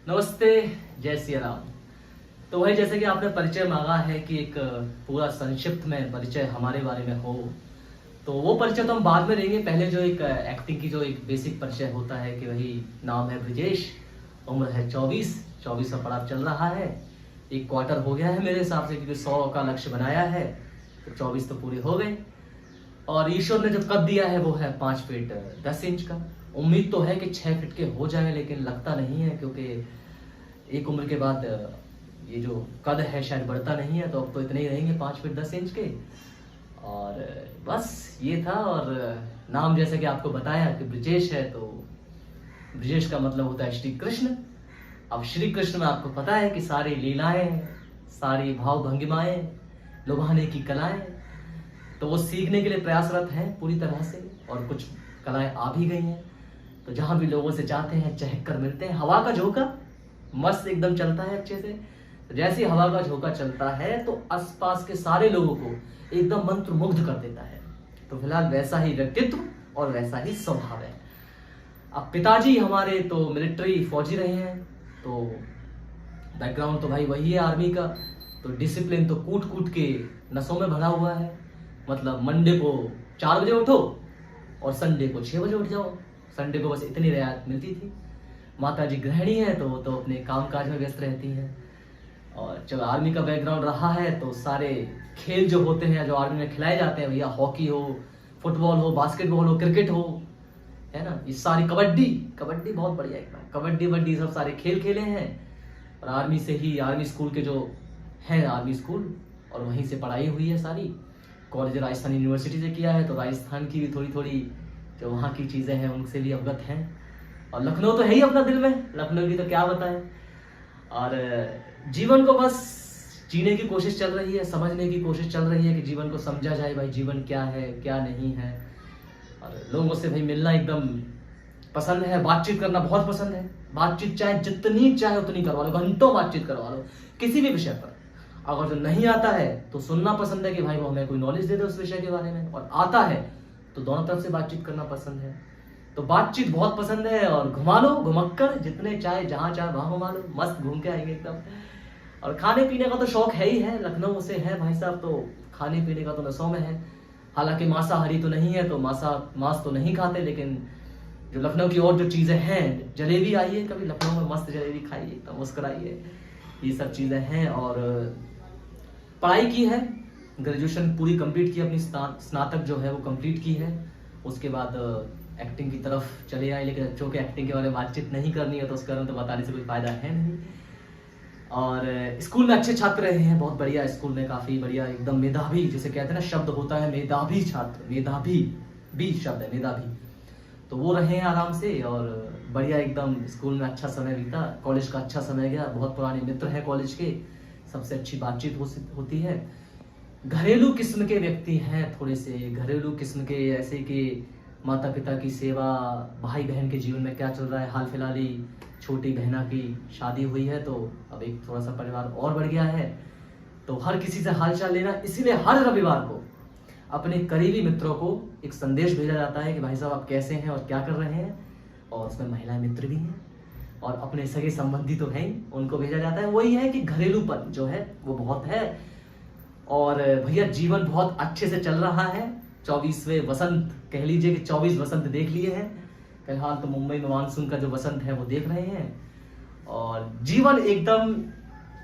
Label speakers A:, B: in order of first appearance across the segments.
A: नमस्ते, जय सिया राम। तो वही जैसे कि आपने परिचय मांगा है कि एक पूरा संक्षिप्त में परिचय हमारे बारे में हो, तो वो परिचय तो हम बाद में देंगे। पहले जो एक एक्टिंग की जो एक बेसिक परिचय होता है कि वही नाम है ब्रिजेश, उम्र है 24 का पड़ाव चल रहा है। एक क्वार्टर हो गया है मेरे हिसाब से, क्योंकि 100 का लक्ष्य बनाया है तो 24 तो पूरे हो गए। और ईश्वर ने जो कद दिया है वो है 5 फीट 10 इंच का। उम्मीद तो है कि 6 फीट के हो जाए, लेकिन लगता नहीं है, क्योंकि एक उम्र के बाद ये जो कद है शायद बढ़ता नहीं है। तो अब तो इतने ही रहेंगे 5 फीट 10 इंच के। और बस ये था। और नाम जैसे कि आपको बताया कि ब्रिजेश है, तो ब्रिजेश का मतलब होता है श्री कृष्ण। अब श्री कृष्ण में आपको पता है कि सारी लीलाएं, सारी भाव भंगिमाएं, लुभाने की कलाएं, तो वो सीखने के लिए प्रयासरत हैं पूरी तरह से। और कुछ कलाएं आ भी गई हैं, तो जहां भी लोगों से जाते हैं चहक कर मिलते हैं। हवा का झोंका मस्त एकदम चलता है अच्छे से। तो जैसे ही हवा का झोंका चलता है तो आसपास के सारे लोगों को एकदम मंत्र मुग्ध कर देता है। तो फिलहाल वैसा ही व्यक्तित्व और वैसा ही स्वभाव है। अब पिताजी हमारे तो मिलिट्री फौजी रहे हैं, तो बैकग्राउंड तो भाई वही है आर्मी का। तो डिसिप्लिन तो कूट कूट के नसों में भरा हुआ है। मतलब मंडे को 4 बजे उठो और संडे को 6 बजे उठ जाओ। संडे को बस इतनी रियायत मिलती थी। माता जी गृहिणी है, तो अपने काम काज में व्यस्त रहती हैं। और जब आर्मी का बैकग्राउंड रहा है तो सारे खेल जो होते हैं, जो आर्मी में खिलाए जाते हैं, भैया हॉकी हो, फुटबॉल हो, बास्केटबॉल हो, क्रिकेट हो, है ना, ये सारी कबड्डी बहुत बढ़िया एकदम। कबड्डी वड्डी सब सारे खेल खेले हैं। और आर्मी से ही, आर्मी स्कूल के जो है आर्मी स्कूल, और वहीं से पढ़ाई हुई है सारी। कॉलेज राजस्थान यूनिवर्सिटी से किया है, तो राजस्थान की भी थोड़ी थोड़ी जो वहाँ की चीज़ें हैं उनसे भी अवगत हैं। और लखनऊ तो है ही अपना दिल में, लखनऊ की तो क्या बताएं। और जीवन को बस जीने की कोशिश चल रही है, समझने की कोशिश चल रही है कि जीवन को समझा जाए, भाई जीवन क्या है क्या नहीं है। और लोगों से भाई मिलना एकदम पसंद है, बातचीत करना बहुत पसंद है। बातचीत चाहे जितनी चाहे उतनी करवा लो, घंटों बातचीत करवा लो किसी भी विषय पर। अगर जो नहीं आता है तो सुनना पसंद है कि भाई वो हमें कोई नॉलेज दे दे उस विषय के बारे में, और आता है तो दोनों तरफ से बातचीत करना पसंद है। तो बातचीत बहुत पसंद है। और घुमा लो, घुमक्कर जितने चाहे जहां चाहे वहां घुमा लो, मस्त घूम के आएंगे एकदम। और खाने पीने का तो शौक है ही है, लखनऊ से है भाई साहब, तो खाने पीने का तो नसों में है। हालांकि मांसाहारी तो नहीं है, तो मांस तो नहीं खाते, लेकिन जो लखनऊ की और जो चीजें हैं, जलेबी आई है कभी लखनऊ में, मस्त जलेबी खाइए एकदम, मुस्कुराइए, ये सब चीजें हैं। और पढ़ाई की है, ग्रेजुएशन पूरी कंप्लीट की, अपनी स्नातक जो है वो कंप्लीट की है। उसके बाद एक्टिंग की तरफ चले आए, लेकिन चूंकि एक्टिंग के बारे में बातचीत नहीं करनी है तो उसके बारे में तो बताने से कोई फायदा है नहीं। और स्कूल में अच्छे छात्र रहे हैं, बहुत बढ़िया स्कूल में, काफी बढ़िया एकदम मेधावी, जिसे कहते हैं ना, शब्द होता है मेधावी छात्र, मेधावी भी शब्द है मेधावी, तो वो रहे हैं आराम से। और बढ़िया एकदम स्कूल में अच्छा समय बीता, कॉलेज का अच्छा समय गया, बहुत पुराने मित्र हैं कॉलेज के, सबसे अच्छी बातचीत होती है। घरेलू किस्म के व्यक्ति हैं, थोड़े से घरेलू किस्म के, ऐसे कि माता पिता की सेवा, भाई बहन के जीवन में क्या चल रहा है। हाल फिलहाल ही छोटी बहना की शादी हुई है, तो अब एक थोड़ा सा परिवार और बढ़ गया है। तो हर किसी से हालचाल लेना, इसीलिए हर रविवार को अपने करीबी मित्रों को एक संदेश भेजा जाता है कि भाई साहब आप कैसे हैं और क्या कर रहे हैं। और उसमें महिला मित्र भी हैं और अपने सगे संबंधी तो हैं, उनको भेजा जाता है। वही है कि घरेलूपन जो है वो बहुत है। और भैया जीवन बहुत अच्छे से चल रहा है। 24वें वसंत कह लीजिए कि 24 वसंत देख लिए हैं। फिलहाल तो मुंबई में मानसून का जो वसंत है वो देख रहे हैं। और जीवन एकदम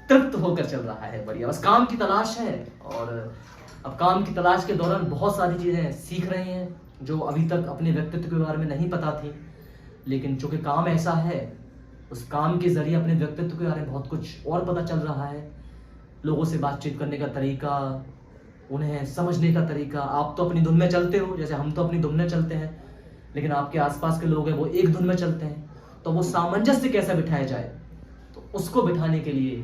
A: तृप्त होकर चल रहा है, बढ़िया। बस काम की तलाश है, और अब काम की तलाश के दौरान बहुत सारी चीजें सीख रहे हैं जो अभी तक अपने व्यक्तित्व के बारे में नहीं पता थी। लेकिन चूंकि काम ऐसा है, उस काम के जरिए अपने व्यक्तित्व के बारे में बहुत कुछ और पता चल रहा है। लोगों से बातचीत करने का तरीका, उन्हें समझने का तरीका। आप तो अपनी धुन में चलते हो, जैसे हम तो अपनी धुन में चलते हैं, लेकिन आपके आसपास के लोग हैं वो एक धुन में चलते हैं। तो वो सामंजस्य कैसे बिठाया जाए, तो उसको बिठाने के लिए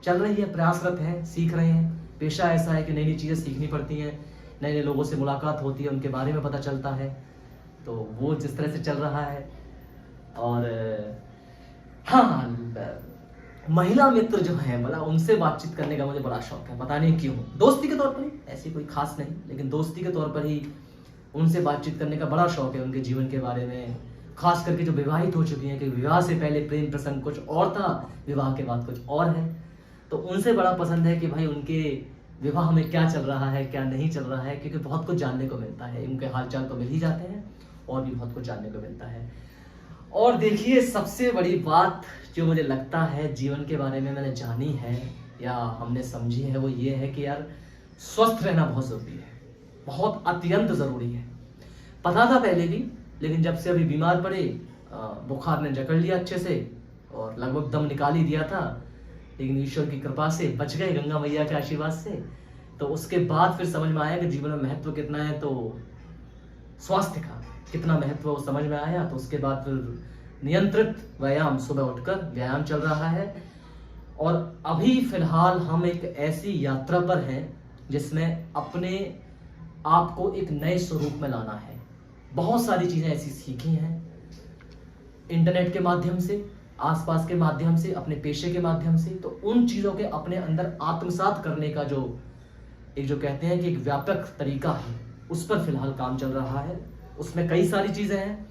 A: चल रही है, प्रयासरत है, सीख रहे हैं। पेशा ऐसा है कि नई नई चीज़ें सीखनी पड़ती हैं, नए नए लोगों से मुलाकात होती है, उनके बारे में पता चलता है। तो वो जिस तरह से चल रहा है। और हाँ, महिला मित्र जो है, मतलब उनसे बातचीत करने का मुझे बड़ा शौक है, पता नहीं क्यों। दोस्ती के तौर पर ही, ऐसी कोई खास नहीं, लेकिन दोस्ती के तौर पर ही उनसे बातचीत करने का बड़ा शौक है। उनके जीवन के बारे में, खास करके जो विवाहित हो चुकी हैं कि विवाह से पहले प्रेम प्रसंग कुछ और था, विवाह के बाद कुछ और है, तो उनसे बड़ा पसंद है कि भाई उनके विवाह में क्या चल रहा है, क्या नहीं चल रहा है, क्योंकि बहुत कुछ जानने को मिलता है। उनके हालचाल तो मिल ही जाते हैं और भी बहुत कुछ जानने को मिलता है। और देखिए, सबसे बड़ी बात जो मुझे लगता है जीवन के बारे में मैंने जानी है या हमने समझी है, वो ये है कि यार स्वस्थ रहना बहुत ज़रूरी है, बहुत अत्यंत ज़रूरी है। पता था पहले भी, लेकिन जब से अभी बीमार पड़े, बुखार ने जकड़ लिया अच्छे से और लगभग दम निकाल ही दिया था, लेकिन ईश्वर की कृपा से बच गए, गंगा मैया के आशीर्वाद से। तो उसके बाद फिर समझ में आया कि जीवन में महत्व कितना है, तो स्वास्थ्य का कितना महत्व वो समझ में आया। तो उसके बाद फिर नियंत्रित व्यायाम, सुबह उठकर व्यायाम चल रहा है। और अभी फिलहाल हम एक ऐसी यात्रा पर हैं जिसमें अपने आप को एक नए स्वरूप में लाना है। बहुत सारी चीज़ें ऐसी सीखी हैं इंटरनेट के माध्यम से, आसपास के माध्यम से, अपने पेशे के माध्यम से। तो उन चीज़ों के अपने अंदर आत्मसात करने का जो कहते हैं कि एक व्यापक तरीका है, उस पर फिलहाल काम चल रहा है। उसमें कई सारी चीज़ें हैं।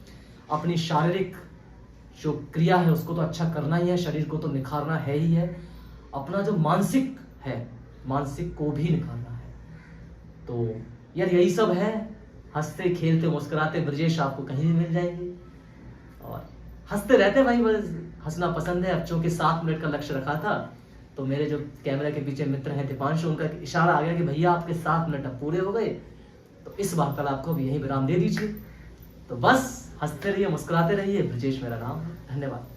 A: अपनी शारीरिक जो क्रिया है उसको तो अच्छा करना ही है, शरीर को तो निखारना है ही है, अपना जो मानसिक है, मानसिक को भी निखारना है। तो यार यही सब है। हंसते खेलते मुस्कुराते ब्रजेश आपको कहीं भी मिल जाएंगे और हंसते रहते भाई, बस हंसना पसंद है। अब चूंकि 7 मिनट का लक्ष्य रखा था, तो मेरे जो कैमरा के पीछे मित्र हैं दीपांशु, उनका इशारा आ गया कि भैया आपके 7 मिनट अब पूरे हो गए, तो इस वार्तालाप को भी यहीं विराम दे दीजिए। तो बस हंसते रहिए, मुस्कुराते रहिए। ब्रजेश मेरा नाम है। धन्यवाद।